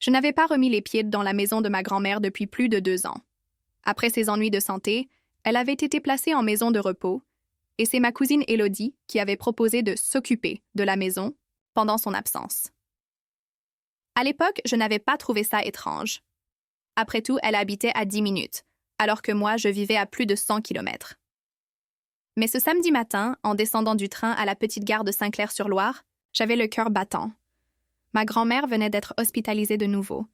Je n'avais pas remis les pieds dans la maison de ma grand-mère depuis plus de 2 ans. Après ses ennuis de santé, elle avait été placée en maison de repos, et c'est ma cousine Élodie qui avait proposé de s'occuper de la maison pendant son absence. À l'époque, je n'avais pas trouvé ça étrange. Après tout, elle habitait à 10 minutes, alors que moi, je vivais à plus de 100 kilomètres. Mais ce samedi matin, en descendant du train à la petite gare de Saint-Clair-sur-Loire, j'avais le cœur battant. Ma grand-mère venait d'être hospitalisée de nouveau,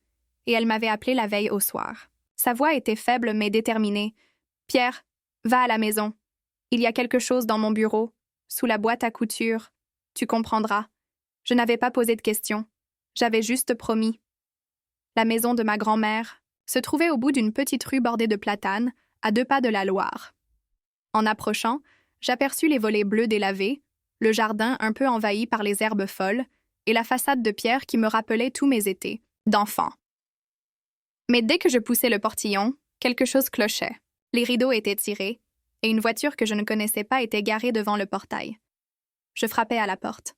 et elle m'avait appelé la veille au soir. Sa voix était faible mais déterminée. « Pierre, va à la maison. Il y a quelque chose dans mon bureau, sous la boîte à couture. Tu comprendras. » Je n'avais pas posé de questions. J'avais juste promis. La maison de ma grand-mère se trouvait au bout d'une petite rue bordée de platanes, à 2 pas de la Loire. En approchant, j'aperçus les volets bleus délavés, le jardin un peu envahi par les herbes folles et la façade de pierre qui me rappelait tous mes étés, d'enfant. Mais dès que je poussais le portillon, quelque chose clochait. Les rideaux étaient tirés et une voiture que je ne connaissais pas était garée devant le portail. Je frappais à la porte.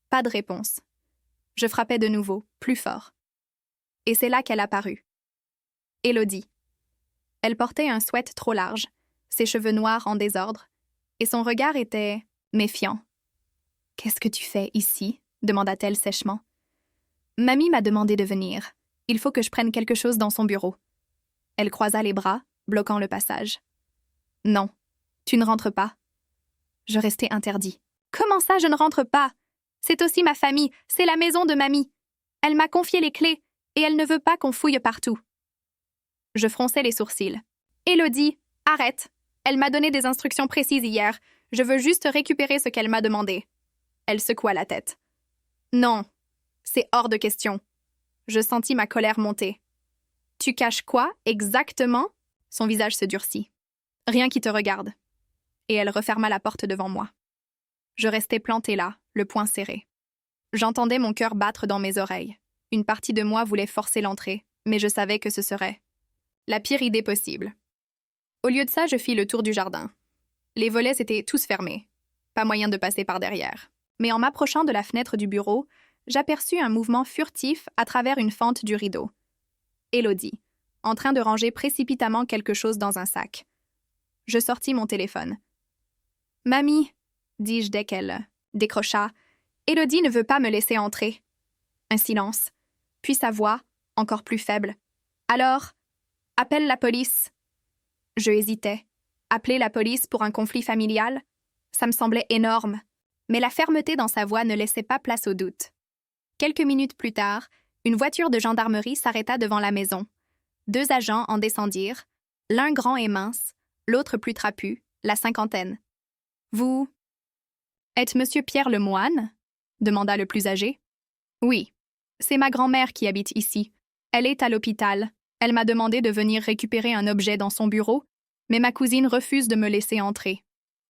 Pas de réponse. Je frappais de nouveau, plus fort. Et c'est là qu'elle apparut. Élodie. Elle portait un sweat trop large, ses cheveux noirs en désordre, et son regard était méfiant. « Qu'est-ce que tu fais ici ?» demanda-t-elle sèchement. « Mamie m'a demandé de venir. Il faut que je prenne quelque chose dans son bureau. » Elle croisa les bras, bloquant le passage. « Non, tu ne rentres pas. » Je restai interdit. « Comment ça, je ne rentre pas? C'est aussi ma famille, c'est la maison de mamie. Elle m'a confié les clés, et elle ne veut pas qu'on fouille partout. » Je fronçai les sourcils. « Élodie, arrête. Elle m'a donné des instructions précises hier. Je veux juste récupérer ce qu'elle m'a demandé. » Elle secoua la tête. « Non, c'est hors de question. » Je sentis ma colère monter. « Tu caches quoi, exactement ?» Son visage se durcit. « Rien qui te regarde. » Et elle referma la porte devant moi. Je restais plantée là, le poing serré. J'entendais mon cœur battre dans mes oreilles. Une partie de moi voulait forcer l'entrée, mais je savais que ce serait la pire idée possible. Au lieu de ça, je fis le tour du jardin. Les volets étaient tous fermés. Pas moyen de passer par derrière. Mais en m'approchant de la fenêtre du bureau, j'aperçus un mouvement furtif à travers une fente du rideau. Élodie, en train de ranger précipitamment quelque chose dans un sac. Je sortis mon téléphone. « Mamie !» dis-je dès qu'elle décrocha. « Élodie ne veut pas me laisser entrer. » Un silence, puis sa voix, encore plus faible. « Alors, appelle la police. » Je hésitais. Appeler la police pour un conflit familial? Ça me semblait énorme. Mais la fermeté dans sa voix ne laissait pas place au doute. Quelques minutes plus tard, une voiture de gendarmerie s'arrêta devant la maison. 2 agents en descendirent, l'un grand et mince, l'autre plus trapu, la cinquantaine. « Vous êtes Monsieur Pierre Lemoine ?» demanda le plus âgé. « Oui, c'est ma grand-mère qui habite ici. Elle est à l'hôpital. Elle m'a demandé de venir récupérer un objet dans son bureau, mais ma cousine refuse de me laisser entrer. »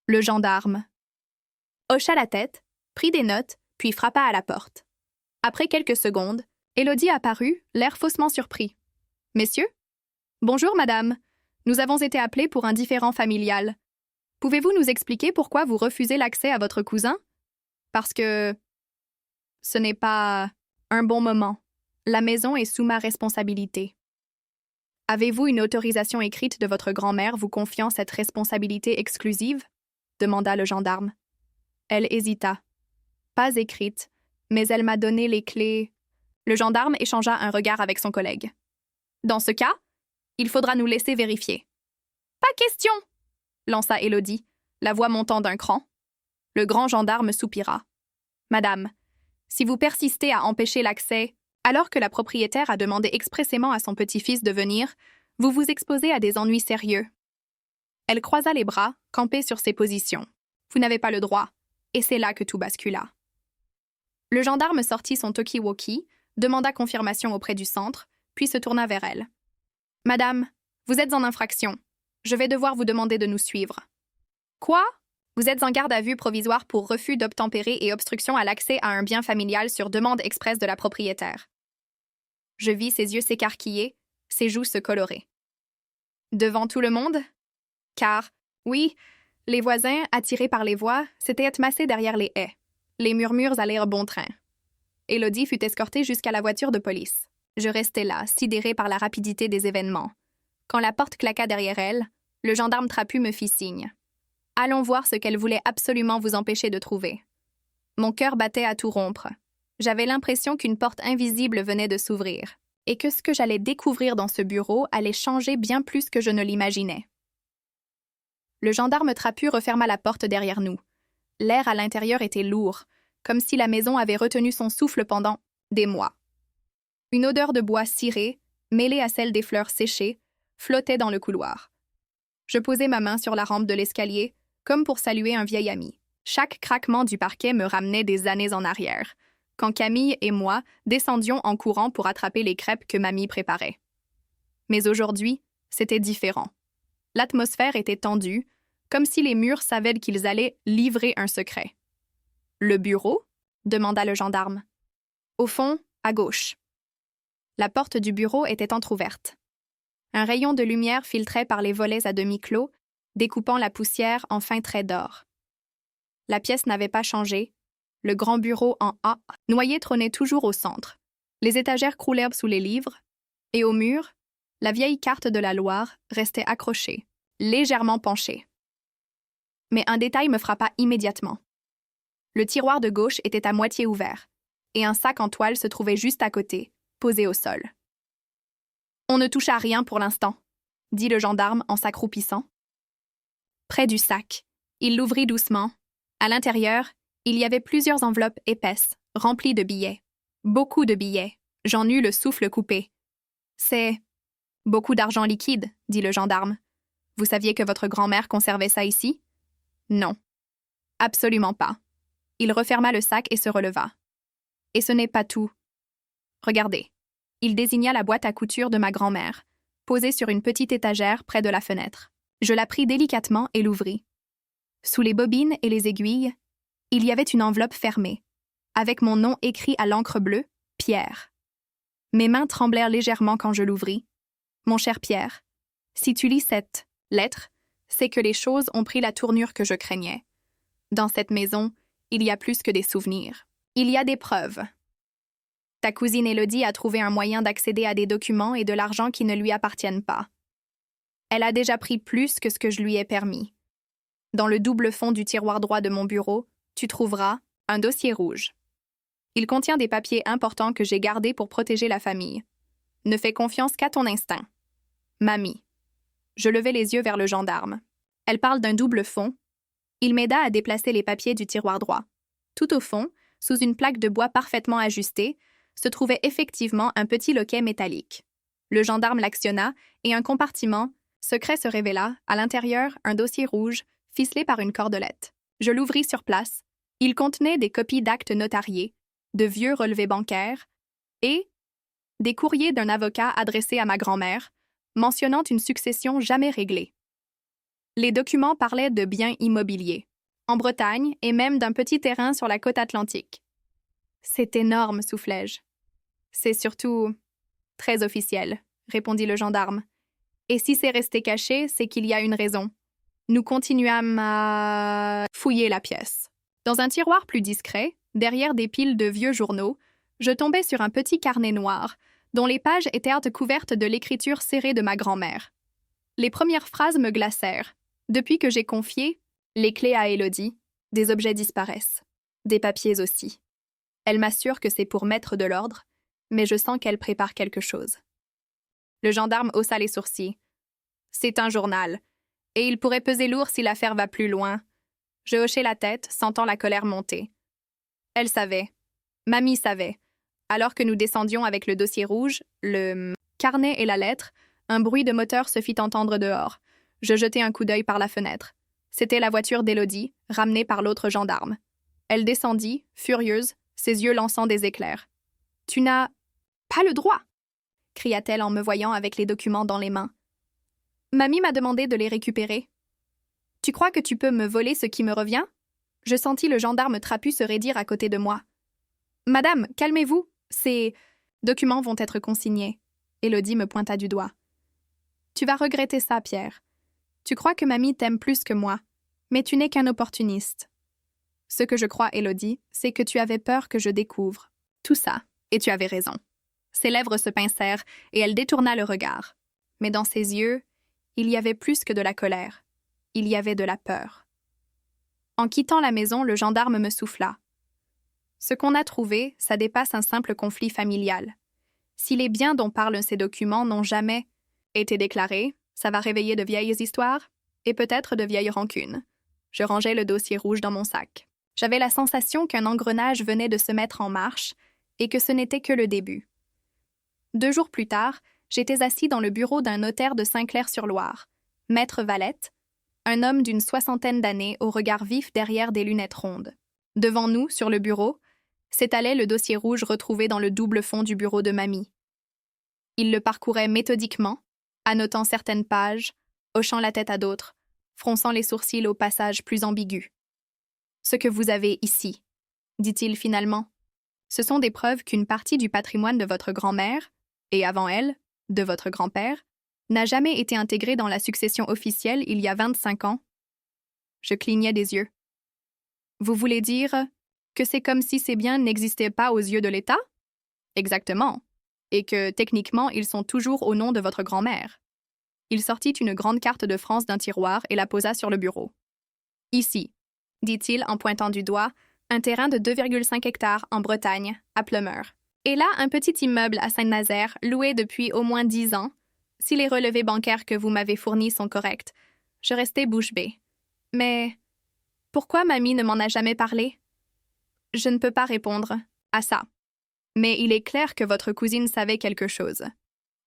Le gendarme hocha la tête, prit des notes, puis frappa à la porte. Après quelques secondes, Élodie apparut, l'air faussement surpris. « Messieurs? »« Bonjour, madame. Nous avons été appelés pour un différend familial. Pouvez-vous nous expliquer pourquoi vous refusez l'accès à votre cousin? Parce que ce n'est pas un bon moment. La maison est sous ma responsabilité. » « Avez-vous une autorisation écrite de votre grand-mère vous confiant cette responsabilité exclusive? » demanda le gendarme. Elle hésita. Pas écrite, mais elle m'a donné les clés. Le gendarme échangea un regard avec son collègue. « Dans ce cas, il faudra nous laisser vérifier. »« Pas question !» lança Élodie, la voix montant d'un cran. Le grand gendarme soupira. « Madame, si vous persistez à empêcher l'accès, alors que la propriétaire a demandé expressément à son petit-fils de venir, vous vous exposez à des ennuis sérieux. » Elle croisa les bras, campée sur ses positions. « Vous n'avez pas le droit. » Et c'est là que tout bascula. Le gendarme sortit son talkie-walkie, demanda confirmation auprès du centre, puis se tourna vers elle. « Madame, vous êtes en infraction. Je vais devoir vous demander de nous suivre. »« Quoi? Vous êtes en garde à vue provisoire pour refus d'obtempérer et obstruction à l'accès à un bien familial sur demande expresse de la propriétaire. » Je vis ses yeux s'écarquiller, ses joues se colorer. « Devant tout le monde? » Car, oui, les voisins, attirés par les voix, s'étaient massés derrière les haies. Les murmures allèrent bon train. Élodie fut escortée jusqu'à la voiture de police. Je restais là, sidérée par la rapidité des événements. Quand la porte claqua derrière elle, le gendarme trapu me fit signe. « Allons voir ce qu'elle voulait absolument vous empêcher de trouver. » Mon cœur battait à tout rompre. J'avais l'impression qu'une porte invisible venait de s'ouvrir, et que ce que j'allais découvrir dans ce bureau allait changer bien plus que je ne l'imaginais. Le gendarme trapu referma la porte derrière nous. L'air à l'intérieur était lourd, comme si la maison avait retenu son souffle pendant des mois. Une odeur de bois ciré, mêlée à celle des fleurs séchées, flottait dans le couloir. Je posai ma main sur la rampe de l'escalier, comme pour saluer un vieil ami. Chaque craquement du parquet me ramenait des années en arrière, quand Camille et moi descendions en courant pour attraper les crêpes que mamie préparait. Mais aujourd'hui, c'était différent. L'atmosphère était tendue, comme si les murs savaient qu'ils allaient livrer un secret. « Le bureau ?» demanda le gendarme. « Au fond, à gauche. » La porte du bureau était entr'ouverte. Un rayon de lumière filtrait par les volets à demi clos, découpant la poussière en fins traits d'or. La pièce n'avait pas changé. Le grand bureau en A, noyé, trônait toujours au centre. Les étagères croulaient sous les livres, et au mur, la vieille carte de la Loire restait accrochée, légèrement penchée. Mais un détail me frappa immédiatement. Le tiroir de gauche était à moitié ouvert, et un sac en toile se trouvait juste à côté, posé au sol. « On ne touche à rien pour l'instant, » dit le gendarme en s'accroupissant. Près du sac, il l'ouvrit doucement. À l'intérieur, il y avait plusieurs enveloppes épaisses, remplies de billets. Beaucoup de billets. J'en eus le souffle coupé. « C'est beaucoup d'argent liquide, » dit le gendarme. « Vous saviez que votre grand-mère conservait ça ici? » « Non. Absolument pas. » Il referma le sac et se releva. « Et ce n'est pas tout. Regardez. » Il désigna la boîte à couture de ma grand-mère, posée sur une petite étagère près de la fenêtre. Je la pris délicatement et l'ouvris. Sous les bobines et les aiguilles, il y avait une enveloppe fermée, avec mon nom écrit à l'encre bleue, Pierre. Mes mains tremblèrent légèrement quand je l'ouvris. Mon cher Pierre, si tu lis cette lettre, c'est que les choses ont pris la tournure que je craignais. Dans cette maison, il y a plus que des souvenirs. Il y a des preuves. Ta cousine Élodie a trouvé un moyen d'accéder à des documents et de l'argent qui ne lui appartiennent pas. Elle a déjà pris plus que ce que je lui ai permis. Dans le double fond du tiroir droit de mon bureau, tu trouveras un dossier rouge. Il contient des papiers importants que j'ai gardés pour protéger la famille. Ne fais confiance qu'à ton instinct. Mamie. Je levai les yeux vers le gendarme. Elle parle d'un double fond. Il m'aida à déplacer les papiers du tiroir droit. Tout au fond, sous une plaque de bois parfaitement ajustée, se trouvait effectivement un petit loquet métallique. Le gendarme l'actionna et un compartiment secret se révéla, à l'intérieur, un dossier rouge ficelé par une cordelette. Je l'ouvris sur place. Il contenait des copies d'actes notariés, de vieux relevés bancaires et des courriers d'un avocat adressés à ma grand-mère, mentionnant une succession jamais réglée. Les documents parlaient de biens immobiliers, en Bretagne et même d'un petit terrain sur la côte atlantique. « C'est énorme, soufflai-je. »« C'est surtout très officiel, » répondit le gendarme. « Et si c'est resté caché, c'est qu'il y a une raison. » Nous continuâmes à fouiller la pièce. Dans un tiroir plus discret, derrière des piles de vieux journaux, je tombais sur un petit carnet noir, dont les pages étaient couvertes de l'écriture serrée de ma grand-mère. Les premières phrases me glacèrent. Depuis que j'ai confié les clés à Élodie, des objets disparaissent. Des papiers aussi. Elle m'assure que c'est pour mettre de l'ordre, mais je sens qu'elle prépare quelque chose. Le gendarme haussa les sourcils. C'est un journal, et il pourrait peser lourd si l'affaire va plus loin. Je hochai la tête, sentant la colère monter. Elle savait. Mamie savait. Alors que nous descendions avec le dossier rouge, le carnet et la lettre, un bruit de moteur se fit entendre dehors. Je jetai un coup d'œil par la fenêtre. C'était la voiture d'Élodie, ramenée par l'autre gendarme. Elle descendit, furieuse, ses yeux lançant des éclairs. « Tu n'as pas le droit !» cria-t-elle en me voyant avec les documents dans les mains. « Mamie m'a demandé de les récupérer. »« Tu crois que tu peux me voler ce qui me revient ?» Je sentis le gendarme trapu se raidir à côté de moi. « Madame, calmez-vous. Ces documents vont être consignés. » Élodie me pointa du doigt. « Tu vas regretter ça, Pierre. Tu crois que mamie t'aime plus que moi, mais tu n'es qu'un opportuniste. Ce que je crois, Élodie, c'est que tu avais peur que je découvre tout ça, et tu avais raison. Ses lèvres se pincèrent et elle détourna le regard. Mais dans ses yeux, il y avait plus que de la colère. Il y avait de la peur. En quittant la maison, le gendarme me souffla. Ce qu'on a trouvé, ça dépasse un simple conflit familial. Si les biens dont parlent ces documents n'ont jamais été déclarés, ça va réveiller de vieilles histoires et peut-être de vieilles rancunes. Je rangeai le dossier rouge dans mon sac. J'avais la sensation qu'un engrenage venait de se mettre en marche et que ce n'était que le début. 2 jours plus tard, j'étais assis dans le bureau d'un notaire de Saint-Clair-sur-Loire, Maître Valette, un homme d'une 60aine d'années au regard vif derrière des lunettes rondes. Devant nous, sur le bureau, s'étalait le dossier rouge retrouvé dans le double fond du bureau de mamie. Il le parcourait méthodiquement, annotant certaines pages, hochant la tête à d'autres, fronçant les sourcils aux passages plus ambigus. « Ce que vous avez ici, » dit-il finalement, « ce sont des preuves qu'une partie du patrimoine de votre grand-mère, et avant elle, de votre grand-père, n'a jamais été intégrée dans la succession officielle il y a 25 ans. » Je clignais des yeux. « Vous voulez dire que c'est comme si ces biens n'existaient pas aux yeux de l'État? » Exactement. Et que, techniquement, ils sont toujours au nom de votre grand-mère. Il sortit une grande carte de France d'un tiroir et la posa sur le bureau. « Ici, » dit-il en pointant du doigt, un terrain de 2,5 hectares en Bretagne, à Plumeur. Et là, un petit immeuble à Saint-Nazaire, loué depuis au moins 10 ans. Si les relevés bancaires que vous m'avez fournis sont corrects, je restais bouche bée. Mais pourquoi mamie ne m'en a jamais parlé? Je ne peux pas répondre à ça. Mais il est clair que votre cousine savait quelque chose.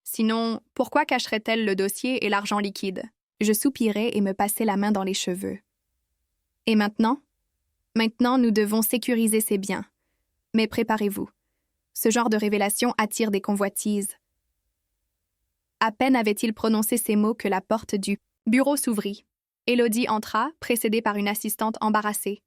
Sinon, pourquoi cacherait-elle le dossier et l'argent liquide? Je soupirai et me passai la main dans les cheveux. Et maintenant? Maintenant, nous devons sécuriser ces biens. Mais préparez-vous. Ce genre de révélation attire des convoitises. À peine avait-il prononcé ces mots que la porte du bureau s'ouvrit. Élodie entra, précédée par une assistante embarrassée.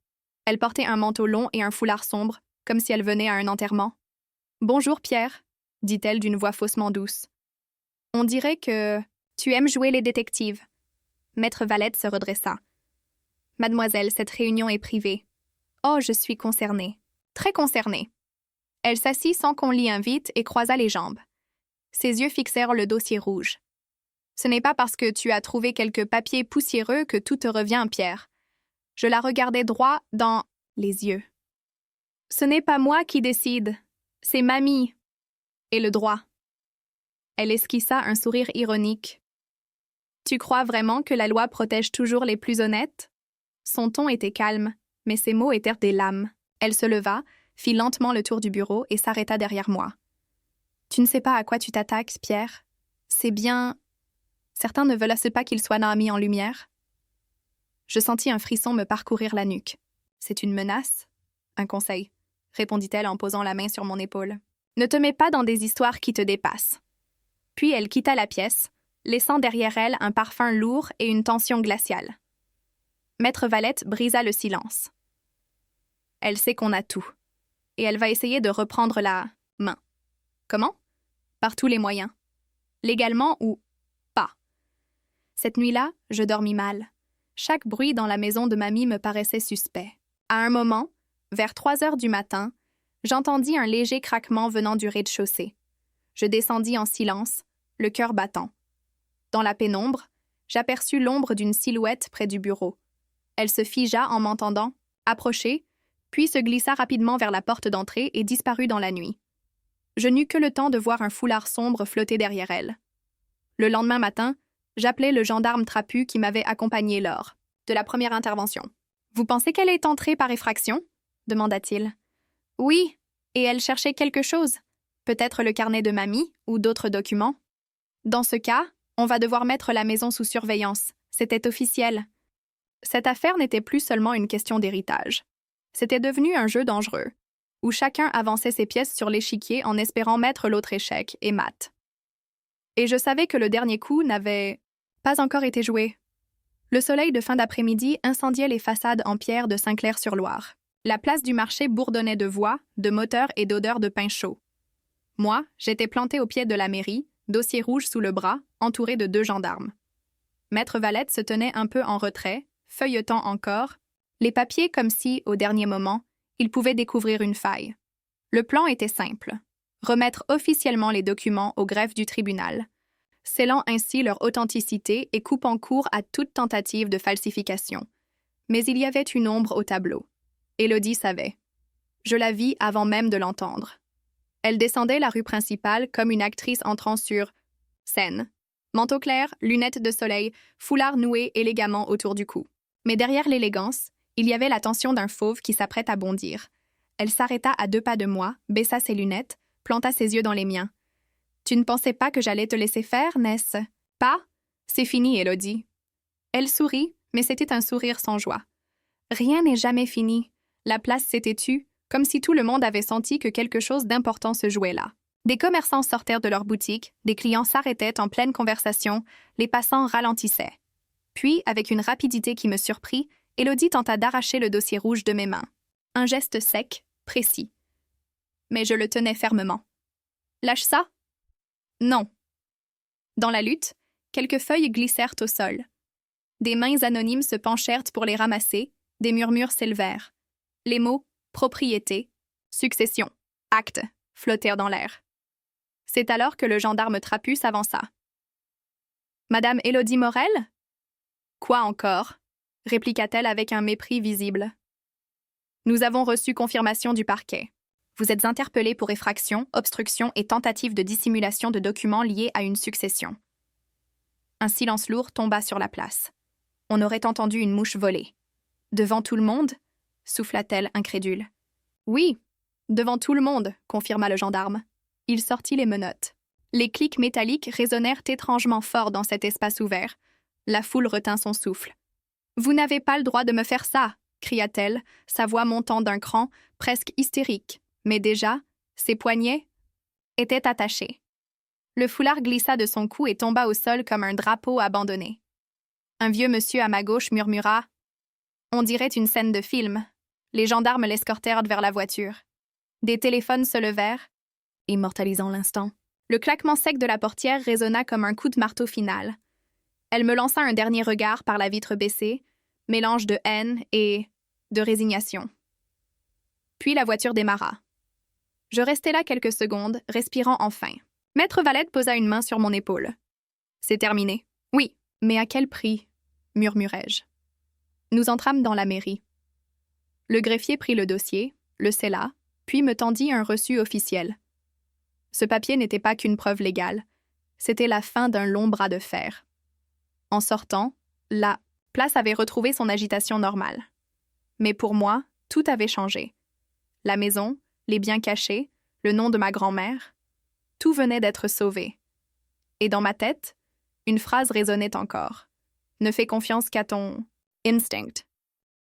Elle portait un manteau long et un foulard sombre, comme si elle venait à un enterrement. « Bonjour, Pierre, » dit-elle d'une voix faussement douce. « On dirait que tu aimes jouer les détectives. » Maître Valette se redressa. « Mademoiselle, cette réunion est privée. »« Oh, je suis concernée. Très concernée. » Elle s'assit sans qu'on l'y invite et croisa les jambes. Ses yeux fixèrent le dossier rouge. « Ce n'est pas parce que tu as trouvé quelques papiers poussiéreux que tout te revient, Pierre. » Je la regardai droit dans les yeux. « Ce n'est pas moi qui décide. C'est mamie. Et le droit. » Elle esquissa un sourire ironique. « Tu crois vraiment que la loi protège toujours les plus honnêtes? » Son ton était calme, mais ses mots étaient des lames. Elle se leva, fit lentement le tour du bureau et s'arrêta derrière moi. « Tu ne sais pas à quoi tu t'attaques, Pierre. C'est bien... Certains ne veulent pas qu'il soit mis en lumière. » Je sentis un frisson me parcourir la nuque. « C'est une menace? Un conseil, » répondit-elle en posant la main sur mon épaule. « Ne te mets pas dans des histoires qui te dépassent. » Puis elle quitta la pièce, laissant derrière elle un parfum lourd et une tension glaciale. Maître Valette brisa le silence. Elle sait qu'on a tout, et elle va essayer de reprendre la main. Comment? Par tous les moyens. Légalement ou pas. Cette nuit-là, je dormis mal. Chaque bruit dans la maison de mamie me paraissait suspect. À un moment, vers 3 heures du matin, j'entendis un léger craquement venant du rez-de-chaussée. Je descendis en silence, le cœur battant. Dans la pénombre, j'aperçus l'ombre d'une silhouette près du bureau. Elle se figea en m'entendant, approcher, puis se glissa rapidement vers la porte d'entrée et disparut dans la nuit. Je n'eus que le temps de voir un foulard sombre flotter derrière elle. Le lendemain matin, j'appelai le gendarme trapu qui m'avait accompagné lors de la première intervention. « Vous pensez qu'elle est entrée par effraction? » demanda-t-il. « Oui, et elle cherchait quelque chose. Peut-être le carnet de mamie ou d'autres documents. Dans ce cas, on va devoir mettre la maison sous surveillance. C'était officiel. » Cette affaire n'était plus seulement une question d'héritage. C'était devenu un jeu dangereux, où chacun avançait ses pièces sur l'échiquier en espérant mettre l'autre échec et mat. Et je savais que le dernier coup n'avait pas encore été joué. Le soleil de fin d'après-midi incendiait les façades en pierre de Saint-Clair-sur-Loire. La place du marché bourdonnait de voix, de moteurs et d'odeurs de pain chaud. Moi, j'étais planté au pied de la mairie, dossier rouge sous le bras, entouré de 2 gendarmes. Maître Valette se tenait un peu en retrait, feuilletant encore les papiers comme si, au dernier moment, il pouvait découvrir une faille. Le plan était simple. remettre officiellement les documents au greffe du tribunal, scellant ainsi leur authenticité et coupant court à toute tentative de falsification. Mais il y avait une ombre au tableau. Élodie savait. Je la vis avant même de l'entendre. Elle descendait la rue principale comme une actrice entrant sur scène. Manteau clair, lunettes de soleil, foulard noué élégamment autour du cou. Mais derrière l'élégance, il y avait la tension d'un fauve qui s'apprête à bondir. Elle s'arrêta à 2 pas de moi, baissa ses lunettes, planta ses yeux dans les miens. « Tu ne pensais pas que j'allais te laisser faire, n'est-ce pas? C'est fini, Élodie. » Elle sourit, mais c'était un sourire sans joie. Rien n'est jamais fini. La place s'était tue, comme si tout le monde avait senti que quelque chose d'important se jouait là. Des commerçants sortirent de leur boutique, des clients s'arrêtaient en pleine conversation, les passants ralentissaient. Puis, avec une rapidité qui me surprit, Élodie tenta d'arracher le dossier rouge de mes mains. Un geste sec, précis. Mais je le tenais fermement. « Lâche ça !»« Non. » Dans la lutte, quelques feuilles glissèrent au sol. Des mains anonymes se penchèrent pour les ramasser, des murmures s'élevèrent. Les mots « propriété »,« succession »,« acte » flottèrent dans l'air. C'est alors que le gendarme trapu s'avança. « Madame Élodie Morel ?»« Quoi encore ?» répliqua-t-elle avec un mépris visible. « Nous avons reçu confirmation du parquet. Vous êtes interpellée pour effraction, obstruction et tentative de dissimulation de documents liés à une succession. » Un silence lourd tomba sur la place. On aurait entendu une mouche voler. « Devant tout le monde ?» souffla-t-elle incrédule. « Oui, devant tout le monde », confirma le gendarme. Il sortit les menottes. Les clics métalliques résonnèrent étrangement fort dans cet espace ouvert. La foule retint son souffle. « Vous n'avez pas le droit de me faire ça !» cria-t-elle, sa voix montant d'un cran, presque hystérique. Mais déjà, ses poignets étaient attachés. Le foulard glissa de son cou et tomba au sol comme un drapeau abandonné. Un vieux monsieur à ma gauche murmura « On dirait une scène de film ». Les gendarmes l'escortèrent vers la voiture. Des téléphones se levèrent, immortalisant l'instant. Le claquement sec de la portière résonna comme un coup de marteau final. Elle me lança un dernier regard par la vitre baissée, mélange de haine et de résignation. Puis la voiture démarra. Je restai là quelques secondes, respirant enfin. Maître Valette posa une main sur mon épaule. « C'est terminé. »« Oui, mais à quel prix ?» murmurai-je. Nous entrâmes dans la mairie. Le greffier prit le dossier, le scella, puis me tendit un reçu officiel. Ce papier n'était pas qu'une preuve légale. C'était la fin d'un long bras de fer. En sortant, la place avait retrouvé son agitation normale. Mais pour moi, tout avait changé. La maison, les biens cachés, le nom de ma grand-mère, tout venait d'être sauvé. Et dans ma tête, une phrase résonnait encore. « Ne fais confiance qu'à ton instinct. »